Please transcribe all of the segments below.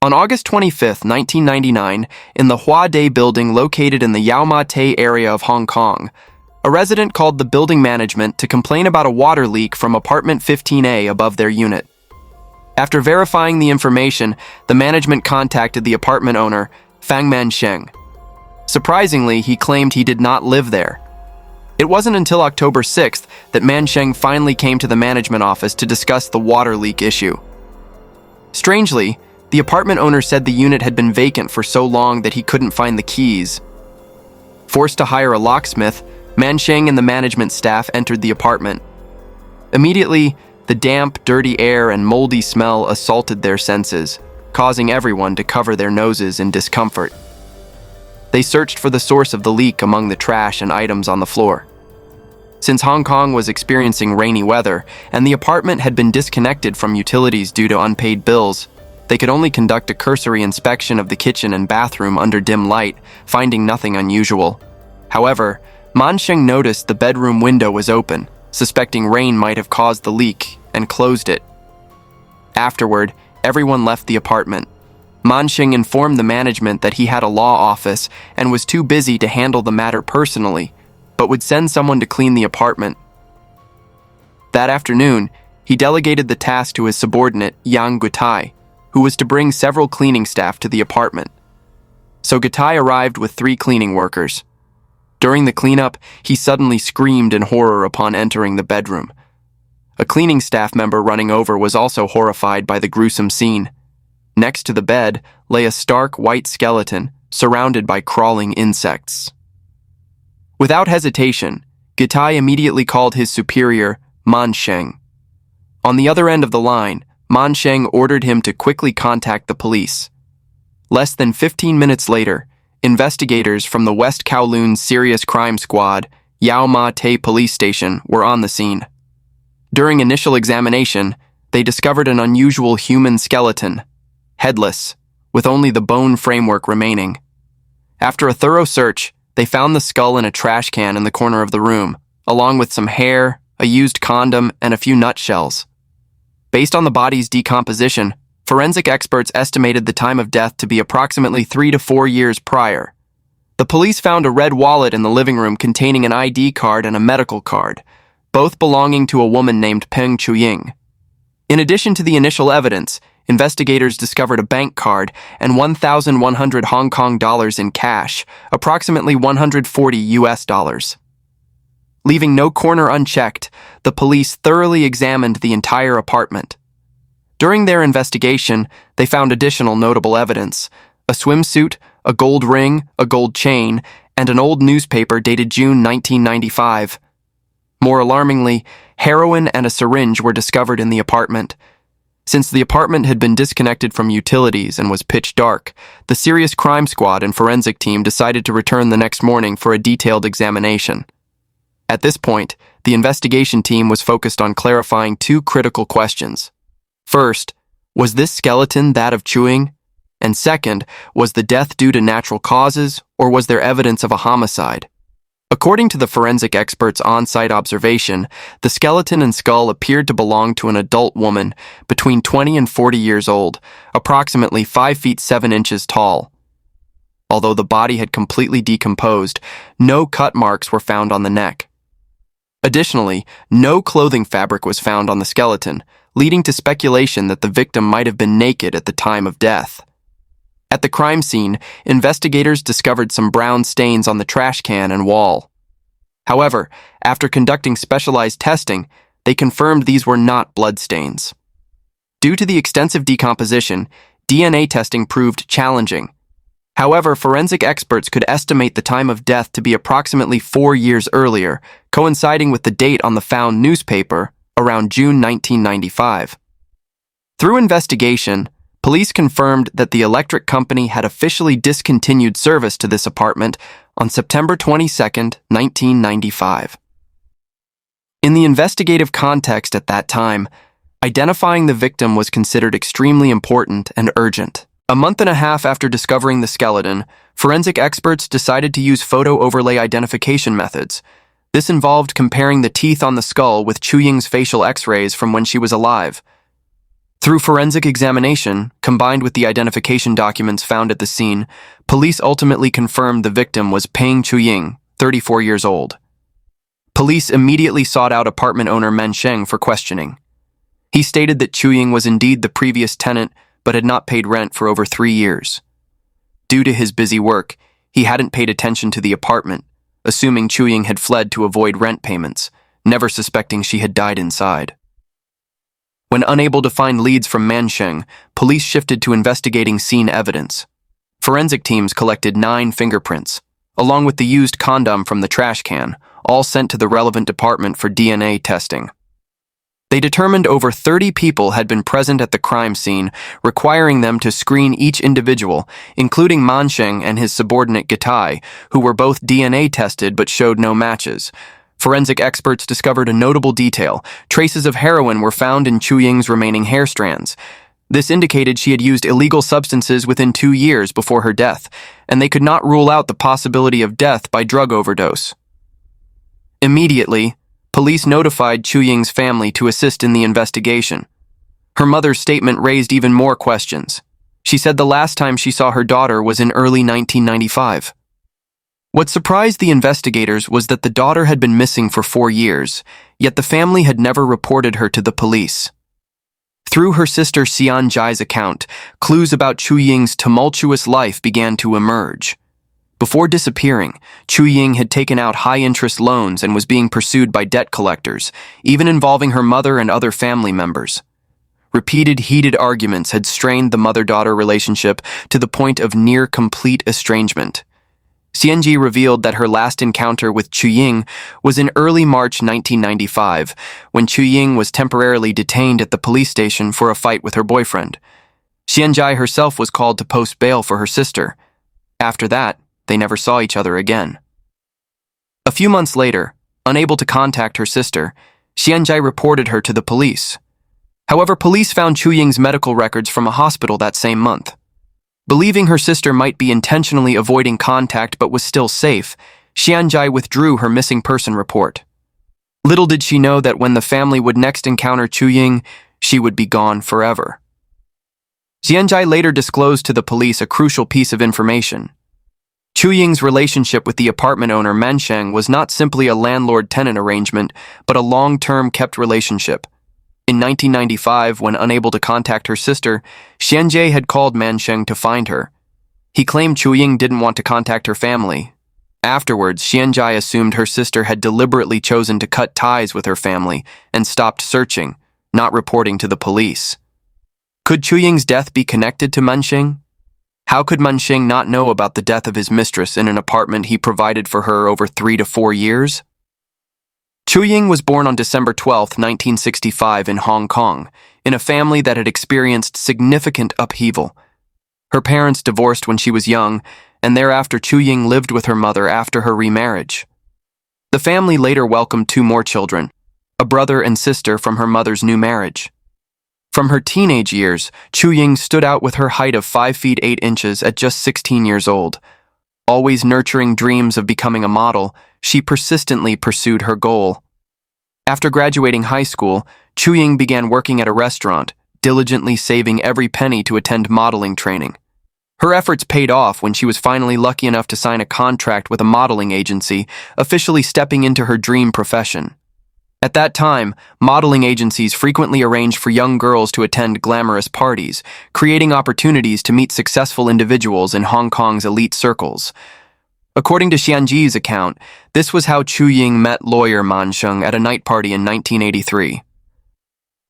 On August 25, 1999, in the Hua Day building located in the Yau Ma Tei area of Hong Kong, a resident called the building management to complain about a water leak from apartment 15A above their unit. After verifying the information, the management contacted the apartment owner, Peng. Surprisingly, he claimed he did not live there. It wasn't until October 6th that Mansheng finally came to the management office to discuss the water leak issue. Strangely, the apartment owner said the unit had been vacant for so long that he couldn't find the keys. Forced to hire a locksmith, Mansheng and the management staff entered the apartment. Immediately, the damp, dirty air and moldy smell assaulted their senses, causing everyone to cover their noses in discomfort. They searched for the source of the leak among the trash and items on the floor. Since Hong Kong was experiencing rainy weather and the apartment had been disconnected from utilities due to unpaid bills, they could only conduct a cursory inspection of the kitchen and bathroom under dim light, finding nothing unusual. However, Mansheng noticed the bedroom window was open, suspecting rain might have caused the leak, and closed it. Afterward, everyone left the apartment. Mansheng informed the management that he had a law office and was too busy to handle the matter personally, but would send someone to clean the apartment. That afternoon, he delegated the task to his subordinate, Yang Gutai, who was to bring several cleaning staff to the apartment. So Gutai arrived with 3 cleaning workers. During the cleanup, he suddenly screamed in horror upon entering the bedroom. A cleaning staff member running over was also horrified by the gruesome scene. Next to the bed lay a stark white skeleton surrounded by crawling insects. Without hesitation, Gutai immediately called his superior, Mansheng. On the other end of the line, Mansheng ordered him to quickly contact the police. Less than 15 minutes later, investigators from the West Kowloon Serious Crime Squad, Yau Ma Tei Police Station, were on the scene. During initial examination, they discovered an unusual human skeleton, Headless, with only the bone framework remaining. After a thorough search, they found the skull in a trash can in the corner of the room, along with some hair, a used condom, and a few nutshells. Based on the body's decomposition, forensic experts estimated the time of death to be approximately 3 to 4 years prior. The police found a red wallet in the living room containing an ID card and a medical card, both belonging to a woman named Peng Chuying. In addition to the initial evidence, investigators discovered a bank card and 1,100 Hong Kong dollars in cash, approximately 140 US dollars. Leaving no corner unchecked, the police thoroughly examined the entire apartment. During their investigation, they found additional notable evidence: a swimsuit, a gold ring, a gold chain, and an old newspaper dated June 1995. More alarmingly, heroin and a syringe were discovered in the apartment. Since the apartment had been disconnected from utilities and was pitch dark, the Serious Crime Squad and forensic team decided to return the next morning for a detailed examination. At this point, the investigation team was focused on clarifying 2 critical questions. First, was this skeleton that of Chuying? And second, was the death due to natural causes, or was there evidence of a homicide? According to the forensic experts' on-site observation, the skeleton and skull appeared to belong to an adult woman between 20 and 40 years old, approximately 5 feet 7 inches tall. Although the body had completely decomposed, no cut marks were found on the neck. Additionally, no clothing fabric was found on the skeleton, leading to speculation that the victim might have been naked at the time of death. At the crime scene, investigators discovered some brown stains on the trash can and wall. However, after conducting specialized testing, they confirmed these were not bloodstains. Due to the extensive decomposition, DNA testing proved challenging. However, forensic experts could estimate the time of death to be approximately 4 years earlier, coinciding with the date on the found newspaper, around June 1995. Through investigation, police confirmed that the electric company had officially discontinued service to this apartment on September 22, 1995. In the investigative context at that time, identifying the victim was considered extremely important and urgent. A month and a half after discovering the skeleton, forensic experts decided to use photo overlay identification methods. This involved comparing the teeth on the skull with Chuying's facial x-rays from when she was alive. Through forensic examination, combined with the identification documents found at the scene, police ultimately confirmed the victim was Peng Chuying, 34 years old. Police immediately sought out apartment owner Peng for questioning. He stated that Chuying was indeed the previous tenant but had not paid rent for over 3 years. Due to his busy work, he hadn't paid attention to the apartment, assuming Chuying had fled to avoid rent payments, never suspecting she had died inside. When unable to find leads from Peng, police shifted to investigating scene evidence. Forensic teams collected 9 fingerprints, along with the used condom from the trash can, all sent to the relevant department for DNA testing. They determined over 30 people had been present at the crime scene, requiring them to screen each individual, including Peng and his subordinate Gitai, who were both DNA tested but showed no matches. Forensic experts discovered a notable detail. Traces of heroin were found in Chuying's remaining hair strands. This indicated she had used illegal substances within 2 years before her death, and they could not rule out the possibility of death by drug overdose. Immediately, police notified Chuying's family to assist in the investigation. Her mother's statement raised even more questions. She said the last time she saw her daughter was in early 1995. What surprised the investigators was that the daughter had been missing for 4 years, yet the family had never reported her to the police. Through her sister Xianjai's account, clues about Chuying's tumultuous life began to emerge. Before disappearing, Chuying had taken out high-interest loans and was being pursued by debt collectors, even involving her mother and other family members. Repeated heated arguments had strained the mother-daughter relationship to the point of near-complete estrangement. Xianji revealed that her last encounter with Chuying was in early March 1995, when Chuying was temporarily detained at the police station for a fight with her boyfriend. Xianjai herself was called to post bail for her sister. After that, they never saw each other again. A few months later, unable to contact her sister, Xianjai reported her to the police. However, police found Chuying's medical records from a hospital that same month. Believing her sister might be intentionally avoiding contact but was still safe, Xianjai withdrew her missing person report. Little did she know that when the family would next encounter Chuying, she would be gone forever. Xianjai later disclosed to the police a crucial piece of information. Chuying's relationship with the apartment owner Peng was not simply a landlord-tenant arrangement, but a long-term kept relationship. In 1995, when unable to contact her sister, Xianjie had called Peng to find her. He claimed Chuying didn't want to contact her family. Afterwards, Xianjie assumed her sister had deliberately chosen to cut ties with her family and stopped searching, not reporting to the police. Could Chuying's death be connected to Peng? How could Peng not know about the death of his mistress in an apartment he provided for her over 3 to 4 years? Chuying was born on December 12, 1965 in Hong Kong, in a family that had experienced significant upheaval. Her parents divorced when she was young, and thereafter Chuying lived with her mother after her remarriage. The family later welcomed 2 more children, a brother and sister from her mother's new marriage. From her teenage years, Chuying stood out with her height of 5 feet 8 inches at just 16 years old. Always nurturing dreams of becoming a model, she persistently pursued her goal. After graduating high school, Chuying began working at a restaurant, diligently saving every penny to attend modeling training. Her efforts paid off when she was finally lucky enough to sign a contract with a modeling agency, officially stepping into her dream profession. At that time, modeling agencies frequently arranged for young girls to attend glamorous parties, creating opportunities to meet successful individuals in Hong Kong's elite circles. According to Xianji's account, this was how Chuying met lawyer Peng at a night party in 1983.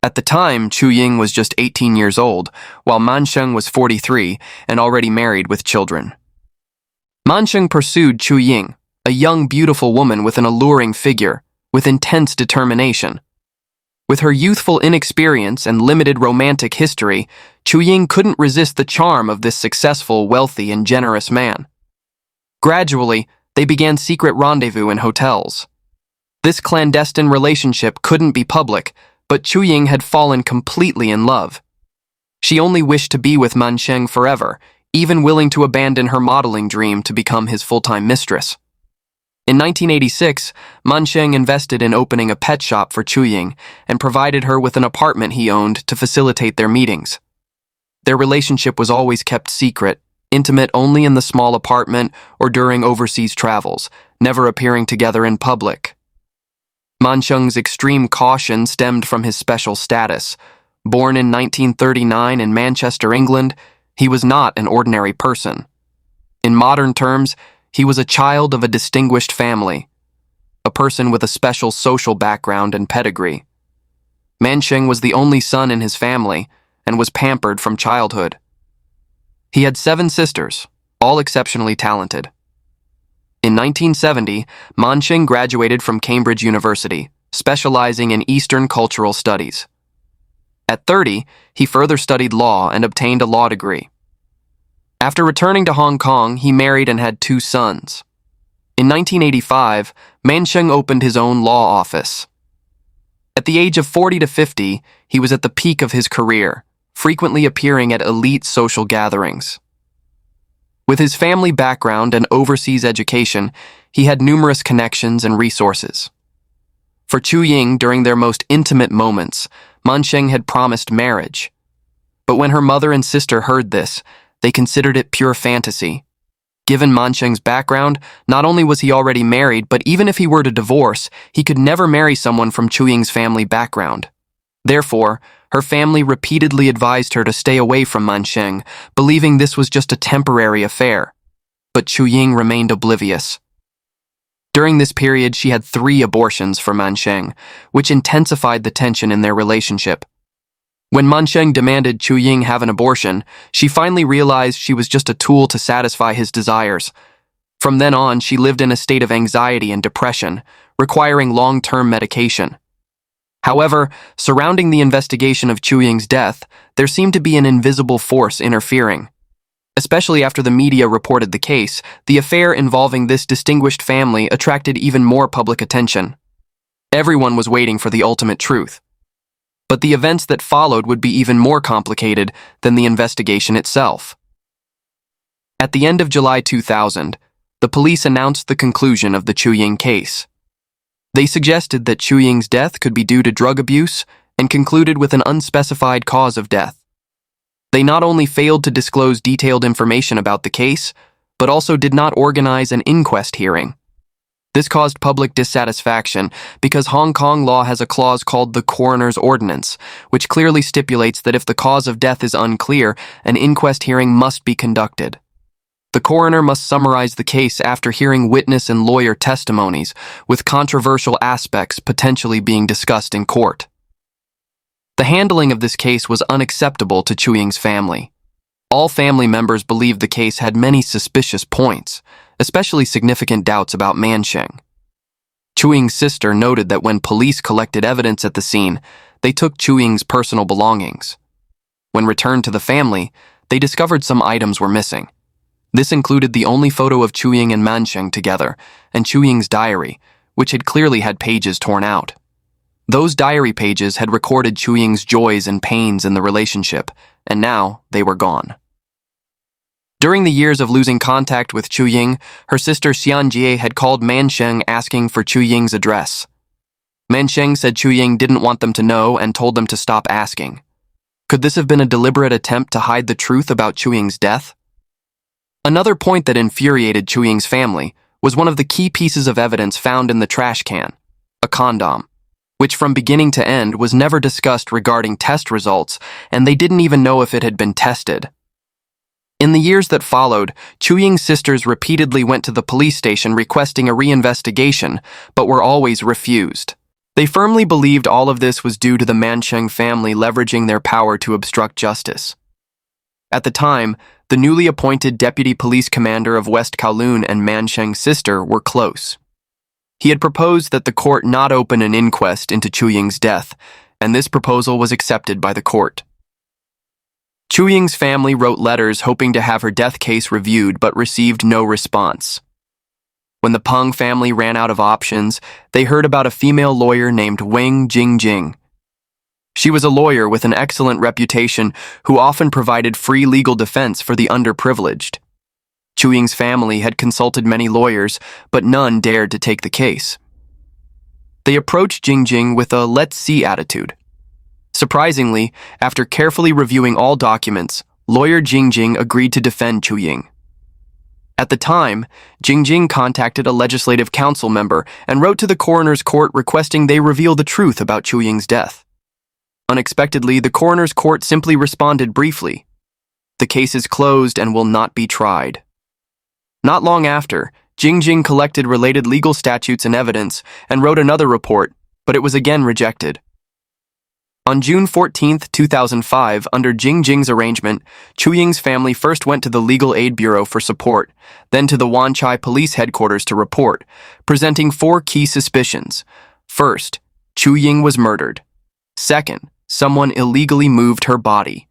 At the time, Chuying was just 18 years old, while Peng was 43 and already married with children. Peng pursued Chuying, a young, beautiful woman with an alluring figure, with intense determination. With her youthful inexperience and limited romantic history, Chuying couldn't resist the charm of this successful, wealthy, and generous man. Gradually, they began secret rendezvous in hotels. This clandestine relationship couldn't be public, but Chuying had fallen completely in love. She only wished to be with Peng forever, even willing to abandon her modeling dream to become his full-time mistress. In 1986, Peng invested in opening a pet shop for Chuying and provided her with an apartment he owned to facilitate their meetings. Their relationship was always kept secret, intimate only in the small apartment or during overseas travels, never appearing together in public. Peng's extreme caution stemmed from his special status. Born in 1939 in Manchester, England, he was not an ordinary person. In modern terms, he was a child of a distinguished family, a person with a special social background and pedigree. Peng was the only son in his family and was pampered from childhood. He had 7 sisters, all exceptionally talented. In 1970, Peng graduated from Cambridge University, specializing in Eastern cultural studies. At 30, he further studied law and obtained a law degree. After returning to Hong Kong, he married and had 2 sons. In 1985, Peng opened his own law office. At the age of 40 to 50, he was at the peak of his career, frequently appearing at elite social gatherings. With his family background and overseas education, he had numerous connections and resources. For Chuying, during their most intimate moments, Peng had promised marriage. But when her mother and sister heard this, they considered it pure fantasy. Given Peng's background, not only was he already married, but even if he were to divorce, he could never marry someone from Chuying's family background. Therefore, her family repeatedly advised her to stay away from Peng, believing this was just a temporary affair. But Chuying remained oblivious. During this period, she had 3 abortions for Peng, which intensified the tension in their relationship. When Peng demanded Chuying have an abortion, she finally realized she was just a tool to satisfy his desires. From then on, she lived in a state of anxiety and depression, requiring long-term medication. However, surrounding the investigation of Chuying's death, there seemed to be an invisible force interfering. Especially after the media reported the case, the affair involving this distinguished family attracted even more public attention. Everyone was waiting for the ultimate truth. But the events that followed would be even more complicated than the investigation itself. At the end of July 2000, the police announced the conclusion of the Chuying case. They suggested that Chuying's death could be due to drug abuse and concluded with an unspecified cause of death. They not only failed to disclose detailed information about the case, but also did not organize an inquest hearing. This caused public dissatisfaction because Hong Kong law has a clause called the Coroner's Ordinance, which clearly stipulates that if the cause of death is unclear, an inquest hearing must be conducted. The coroner must summarize the case after hearing witness and lawyer testimonies, with controversial aspects potentially being discussed in court. The handling of this case was unacceptable to Chuying's family. All family members believed the case had many suspicious points, especially significant doubts about Peng. Chuying's sister noted that when police collected evidence at the scene, they took Chuying's personal belongings. When returned to the family, they discovered some items were missing. This included the only photo of Chuying and Peng together, and Chuying's diary, which had clearly had pages torn out. Those diary pages had recorded Chuying's joys and pains in the relationship, and now they were gone. During the years of losing contact with Chuying, her sister Xianjie had called Peng asking for Chuying's address. Peng said Chuying didn't want them to know and told them to stop asking. Could this have been a deliberate attempt to hide the truth about Chuying's death? Another point that infuriated Chuying's family was one of the key pieces of evidence found in the trash can, a condom, which from beginning to end was never discussed regarding test results, and they didn't even know if it had been tested. In the years that followed, Chuying's sisters repeatedly went to the police station requesting a reinvestigation, but were always refused. They firmly believed all of this was due to the Peng family leveraging their power to obstruct justice. At the time, the newly appointed deputy police commander of West Kowloon and Peng's sister were close. He had proposed that the court not open an inquest into Chuying's death, and this proposal was accepted by the court. Chuying's family wrote letters hoping to have her death case reviewed but received no response. When the Peng family ran out of options, they heard about a female lawyer named Wang Jingjing. She was a lawyer with an excellent reputation who often provided free legal defense for the underprivileged. Chuying's family had consulted many lawyers, but none dared to take the case. They approached Jing with a let's-see attitude. Surprisingly, after carefully reviewing all documents, lawyer Jing agreed to defend Chuying. At the time, Jing contacted a legislative council member and wrote to the coroner's court requesting they reveal the truth about Chuying's death. Unexpectedly, the coroner's court simply responded briefly, "The case is closed and will not be tried." Not long after, Jing collected related legal statutes and evidence and wrote another report, but it was again rejected. On June 14, 2005, under Jing's arrangement, Chuying's family first went to the Legal Aid Bureau for support, then to the Wanchai Police Headquarters to report, presenting 4 key suspicions. First, Chuying was murdered. Second, someone illegally moved her body.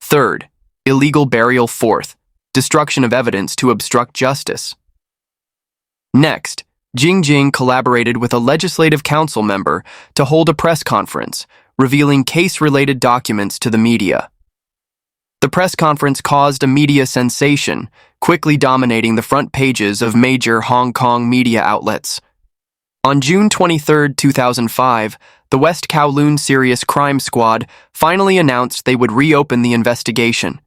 Third, illegal burial. Fourth, destruction of evidence to obstruct justice. Next, Jing collaborated with a legislative council member to hold a press conference, revealing case-related documents to the media. The press conference caused a media sensation, quickly dominating the front pages of major Hong Kong media outlets. On June 23, 2005, the West Kowloon Serious Crime Squad finally announced they would reopen the investigation.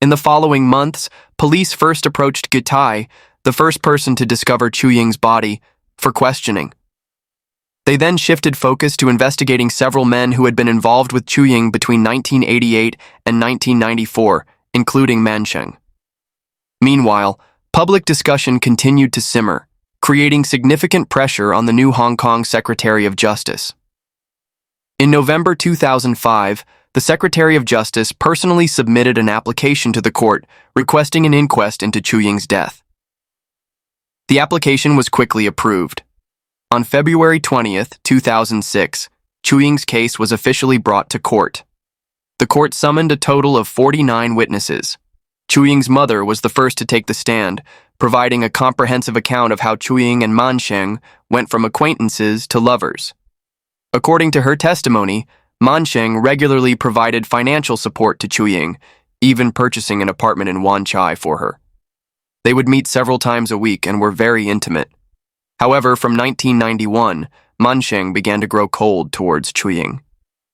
In the following months, police first approached Gitai, the first person to discover Chuying's body, for questioning. They then shifted focus to investigating several men who had been involved with Chuying between 1988 and 1994, including Mansheng. Meanwhile, public discussion continued to simmer, creating significant pressure on the new Hong Kong Secretary of Justice. In November 2005, the Secretary of Justice personally submitted an application to the court requesting an inquest into Chuying's death. The application was quickly approved. On February 20, 2006, Chuying's case was officially brought to court. The court summoned a total of 49 witnesses. Chuying's mother was the first to take the stand, providing a comprehensive account of how Chuying and Mansheng went from acquaintances to lovers. According to her testimony, Mansheng regularly provided financial support to Chuying, even purchasing an apartment in Wanchai for her. They would meet several times a week and were very intimate. However, from 1991, Mansheng began to grow cold towards Chuying.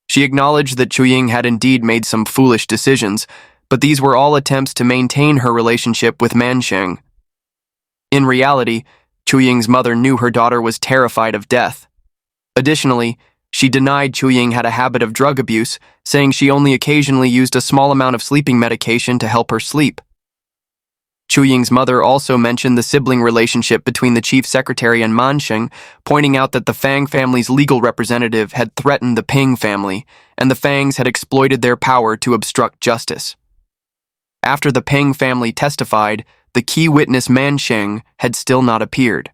She acknowledged that Chuying had indeed made some foolish decisions, but these were all attempts to maintain her relationship with Mansheng. In reality, Chuying's mother knew her daughter was terrified of death. Additionally, she denied Chuying had a habit of drug abuse, saying she only occasionally used a small amount of sleeping medication to help her sleep. Chuying's mother also mentioned the sibling relationship between the chief secretary and Mansheng, pointing out that the Fang family's legal representative had threatened the Peng family, and the Fangs had exploited their power to obstruct justice. After the Peng family testified, the key witness Mansheng had still not appeared.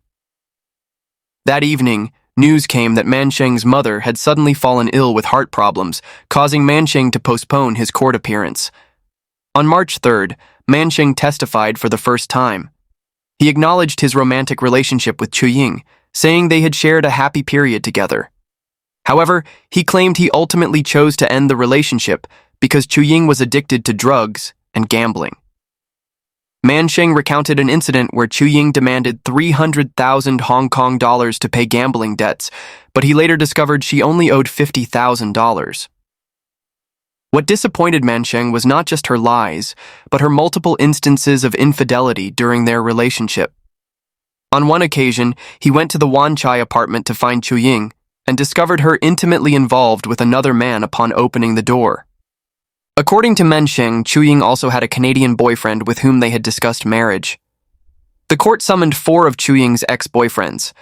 That evening, news came that Mansheng's mother had suddenly fallen ill with heart problems, causing Mansheng to postpone his court appearance. On March 3rd, Mansheng testified for the first time. He acknowledged his romantic relationship with Chuying, saying they had shared a happy period together. However, he claimed he ultimately chose to end the relationship because Chuying was addicted to drugs and gambling. Mansheng recounted an incident where Chuying demanded 300,000 Hong Kong dollars to pay gambling debts, but he later discovered she only owed $50,000. What disappointed Mansheng was not just her lies, but her multiple instances of infidelity during their relationship. On one occasion, he went to the Wanchai apartment to find Chuying and discovered her intimately involved with another man upon opening the door. According to Mansheng, Chuying also had a Canadian boyfriend with whom they had discussed marriage. The court summoned 4 of Chuying's ex-boyfriends.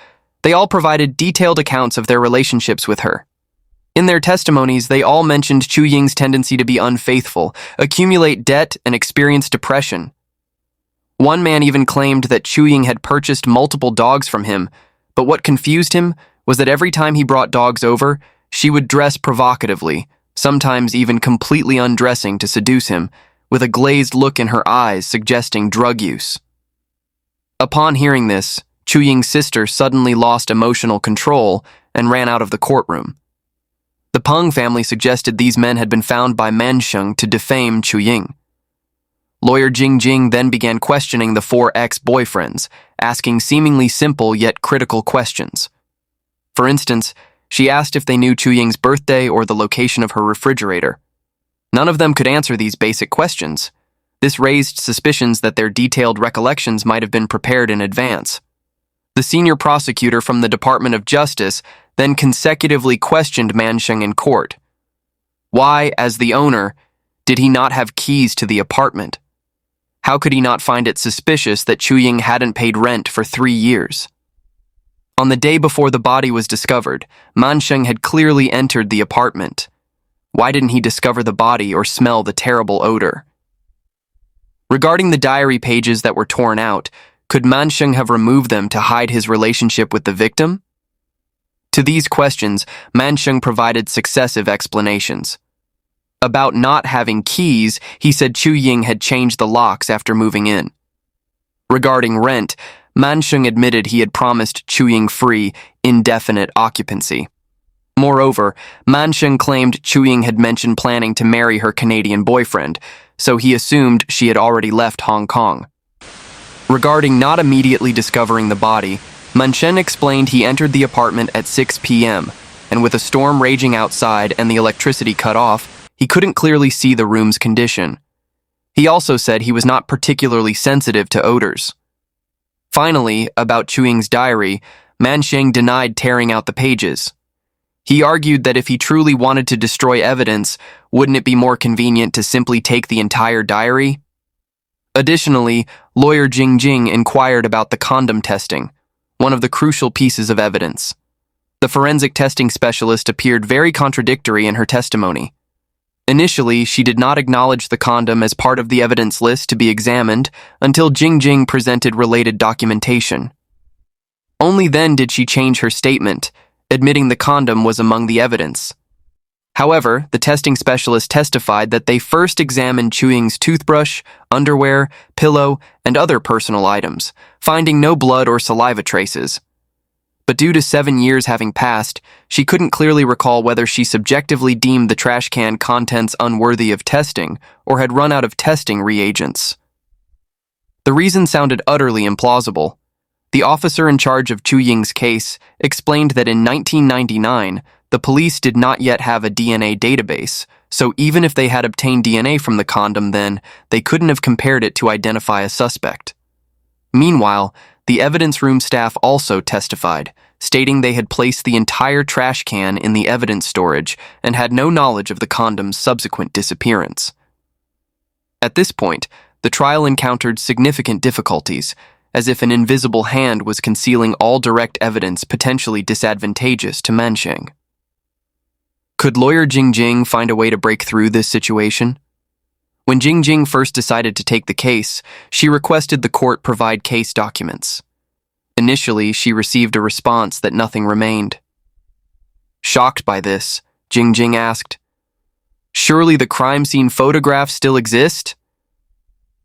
They all provided detailed accounts of their relationships with her. In their testimonies, they all mentioned Chuying's tendency to be unfaithful, accumulate debt, and experience depression. One man even claimed that Chuying had purchased multiple dogs from him, but what confused him was that every time he brought dogs over, she would dress provocatively, sometimes even completely undressing to seduce him, with a glazed look in her eyes suggesting drug use. Upon hearing this, Chuying's sister suddenly lost emotional control and ran out of the courtroom. The Peng family suggested these men had been found by Mansheng to defame Chuying. Lawyer Jing then began questioning the four ex-boyfriends, asking seemingly simple yet critical questions. For instance, she asked if they knew Chuying's birthday or the location of her refrigerator. None of them could answer these basic questions. This raised suspicions that their detailed recollections might have been prepared in advance. The senior prosecutor from the Department of Justice then consecutively questioned Mansheng in court. Why, as the owner, did he not have keys to the apartment? How could he not find it suspicious that Chuying hadn't paid rent for 3 years? On the day before the body was discovered, Mansheng had clearly entered the apartment. Why didn't he discover the body or smell the terrible odor? Regarding the diary pages that were torn out, could Mansheng have removed them to hide his relationship with the victim? To these questions, Mansheng provided successive explanations. About not having keys, he said Chuying had changed the locks after moving in. Regarding rent, Mansheng admitted he had promised Chuying free, indefinite occupancy. Moreover, Mansheng claimed Chuying had mentioned planning to marry her Canadian boyfriend, so he assumed she had already left Hong Kong. Regarding not immediately discovering the body, Mansheng explained he entered the apartment at 6 p.m., and with a storm raging outside and the electricity cut off, he couldn't clearly see the room's condition. He also said he was not particularly sensitive to odors. Finally, about Chuying's diary, Mansheng denied tearing out the pages. He argued that if he truly wanted to destroy evidence, wouldn't it be more convenient to simply take the entire diary? Additionally, lawyer Jing inquired about the condom testing, one of the crucial pieces of evidence. The forensic testing specialist appeared very contradictory in her testimony. Initially, she did not acknowledge the condom as part of the evidence list to be examined until Jing presented related documentation. Only then did she change her statement, admitting the condom was among the evidence. However, the testing specialist testified that they first examined Chuying's toothbrush, underwear, pillow, and other personal items, finding no blood or saliva traces. But due to 7 years having passed, she couldn't clearly recall whether she subjectively deemed the trash can contents unworthy of testing or had run out of testing reagents. The reason sounded utterly implausible. The officer in charge of Chuying's case explained that in 1999, the police did not yet have a DNA database, so even if they had obtained DNA from the condom then, they couldn't have compared it to identify a suspect. Meanwhile, the evidence room staff also testified, stating they had placed the entire trash can in the evidence storage and had no knowledge of the condom's subsequent disappearance. At this point, the trial encountered significant difficulties, as if an invisible hand was concealing all direct evidence potentially disadvantageous to Mansheng. Could lawyer Jing find a way to break through this situation? When Jing first decided to take the case, she requested the court provide case documents. Initially, she received a response that nothing remained. Shocked by this, Jing asked, "Surely the crime scene photographs still exist?"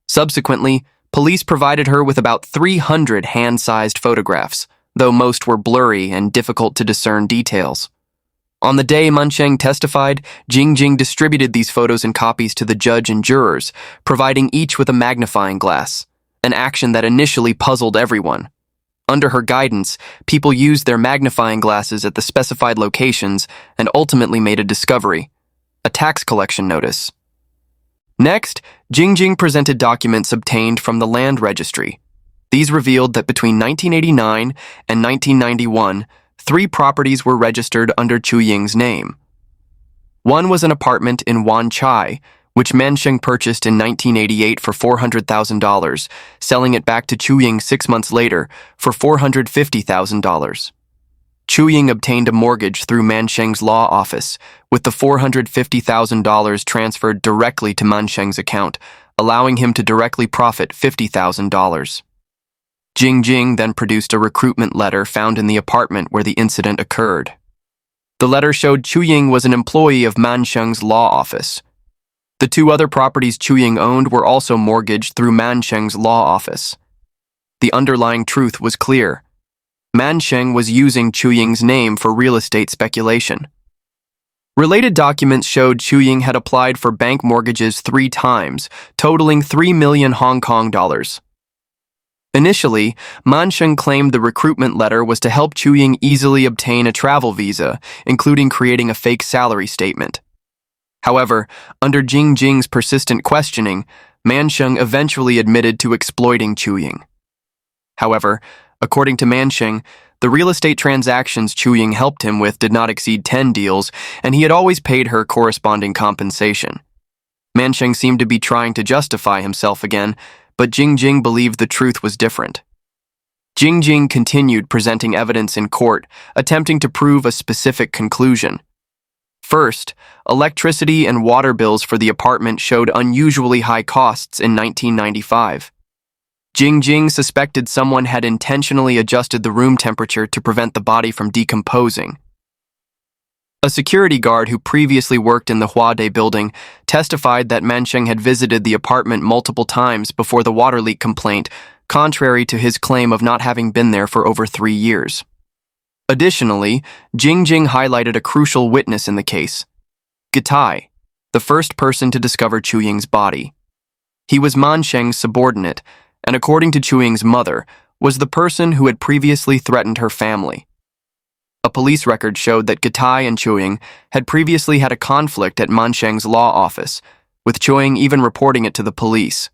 Subsequently, police provided her with about 300 hand-sized photographs, though most were blurry and difficult to discern details. On the day Mansheng testified, Jing distributed these photos and copies to the judge and jurors, providing each with a magnifying glass, an action that initially puzzled everyone. Under her guidance, people used their magnifying glasses at the specified locations and ultimately made a discovery: a tax collection notice. Next, Jing presented documents obtained from the land registry. These revealed that between 1989 and 1991, 3 properties were registered under Chuying's name. One was an apartment in Wan Chai, which Mansheng purchased in 1988 for $400,000, selling it back to Chuying 6 months later for $450,000. Chuying obtained a mortgage through Mansheng's law office, with the $450,000 transferred directly to Mansheng's account, allowing him to directly profit $50,000. Jing then produced a recruitment letter found in the apartment where the incident occurred. The letter showed Chuying was an employee of Mansheng's law office. The 2 other properties Chuying owned were also mortgaged through Mansheng's law office. The underlying truth was clear. Mansheng was using Chuying's name for real estate speculation. Related documents showed Chuying had applied for bank mortgages 3 times, totaling 3 million Hong Kong dollars. Initially, Mansheng claimed the recruitment letter was to help Chuying easily obtain a travel visa, including creating a fake salary statement. However, under Jing's persistent questioning, Mansheng eventually admitted to exploiting Chuying. However, according to Mansheng, the real estate transactions Chuying helped him with did not exceed 10 deals, and he had always paid her corresponding compensation. Mansheng seemed to be trying to justify himself again, but Jing believed the truth was different. Jing continued presenting evidence in court, attempting to prove a specific conclusion. First, electricity and water bills for the apartment showed unusually high costs in 1995. Jing suspected someone had intentionally adjusted the room temperature to prevent the body from decomposing. A security guard who previously worked in the Huade building testified that Mansheng had visited the apartment multiple times before the water leak complaint, contrary to his claim of not having been there for over 3 years. Additionally, Jing highlighted a crucial witness in the case, Gitai, the first person to discover Chuying's body. He was Mansheng's subordinate, and according to Chuying's mother, was the person who had previously threatened her family. A police record showed that Gitai and Chuying had previously had a conflict at Mansheng's law office, with Chuying even reporting it to the police.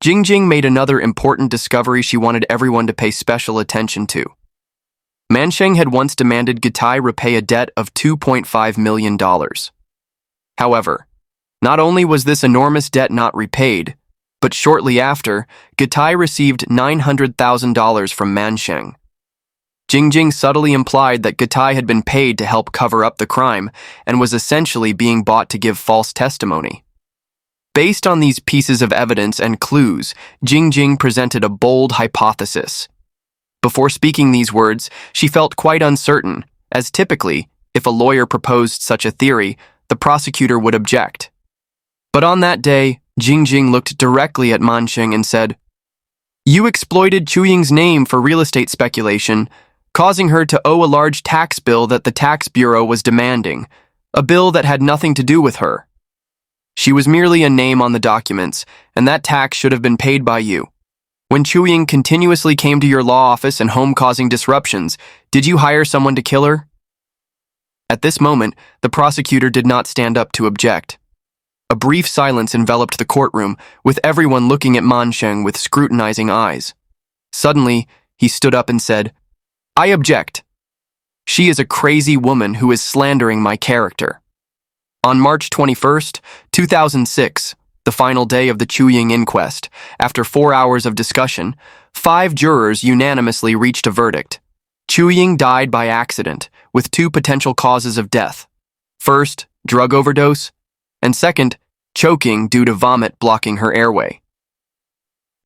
Jing made another important discovery she wanted everyone to pay special attention to. Mansheng had once demanded Gitai repay a debt of $2.5 million. However, not only was this enormous debt not repaid, but shortly after, Gitai received $900,000 from Mansheng. Jing subtly implied that Gitai had been paid to help cover up the crime and was essentially being bought to give false testimony. Based on these pieces of evidence and clues, Jing presented a bold hypothesis. Before speaking these words, she felt quite uncertain, as typically, if a lawyer proposed such a theory, the prosecutor would object. But on that day, Jing looked directly at Mansheng and said, "You exploited Chuying's name for real estate speculation, causing her to owe a large tax bill that the tax bureau was demanding, a bill that had nothing to do with her. She was merely a name on the documents, and that tax should have been paid by you. When Chuying continuously came to your law office and home causing disruptions, did you hire someone to kill her?" At this moment, the prosecutor did not stand up to object. A brief silence enveloped the courtroom, with everyone looking at Mansheng with scrutinizing eyes. Suddenly, he stood up and said, "I object. She is a crazy woman who is slandering my character." On March 21st, 2006, the final day of the Chuying inquest, after 4 hours of discussion, 5 jurors unanimously reached a verdict. Chuying died by accident, with 2 potential causes of death. First, drug overdose, and second, choking due to vomit blocking her airway.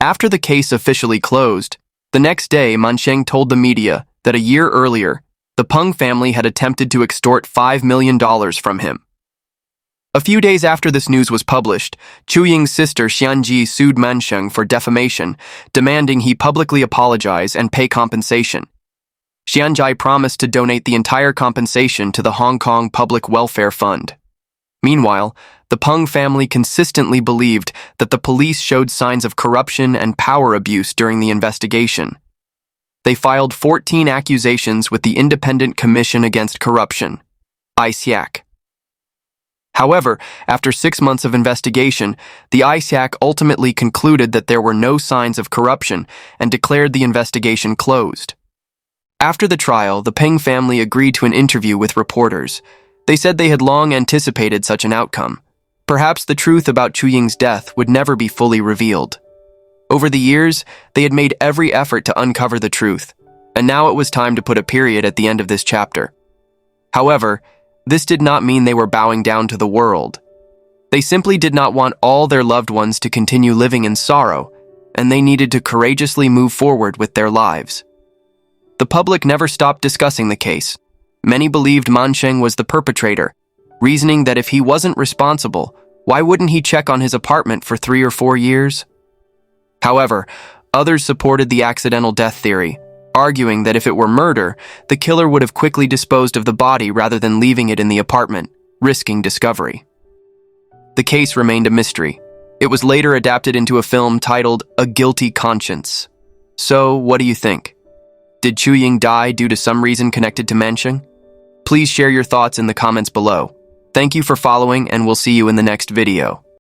After the case officially closed, the next day Mansheng told the media that a year earlier, the Peng family had attempted to extort $5 million from him. A few days after this news was published, Chuying's sister Xianji sued Mansheng for defamation, demanding he publicly apologize and pay compensation. Xianji promised to donate the entire compensation to the Hong Kong Public Welfare Fund. Meanwhile, the Peng family consistently believed that the police showed signs of corruption and power abuse during the investigation. They filed 14 accusations with the Independent Commission Against Corruption, ICAC. However, after 6 months of investigation, the ICAC ultimately concluded that there were no signs of corruption and declared the investigation closed. After the trial, the Peng family agreed to an interview with reporters. They said they had long anticipated such an outcome. Perhaps the truth about Chuying's death would never be fully revealed. Over the years, they had made every effort to uncover the truth, and now it was time to put a period at the end of this chapter. However, this did not mean they were bowing down to the world. They simply did not want all their loved ones to continue living in sorrow, and they needed to courageously move forward with their lives. The public never stopped discussing the case. Many believed Mansheng was the perpetrator, reasoning that if he wasn't responsible, why wouldn't he check on his apartment for 3 or 4 years? However, others supported the accidental death theory, arguing that if it were murder, the killer would have quickly disposed of the body rather than leaving it in the apartment, risking discovery. The case remained a mystery. It was later adapted into a film titled A Guilty Conscience. So, what do you think? Did Chuying die due to some reason connected to Mancheng? Please share your thoughts in the comments below. Thank you for following, and we'll see you in the next video.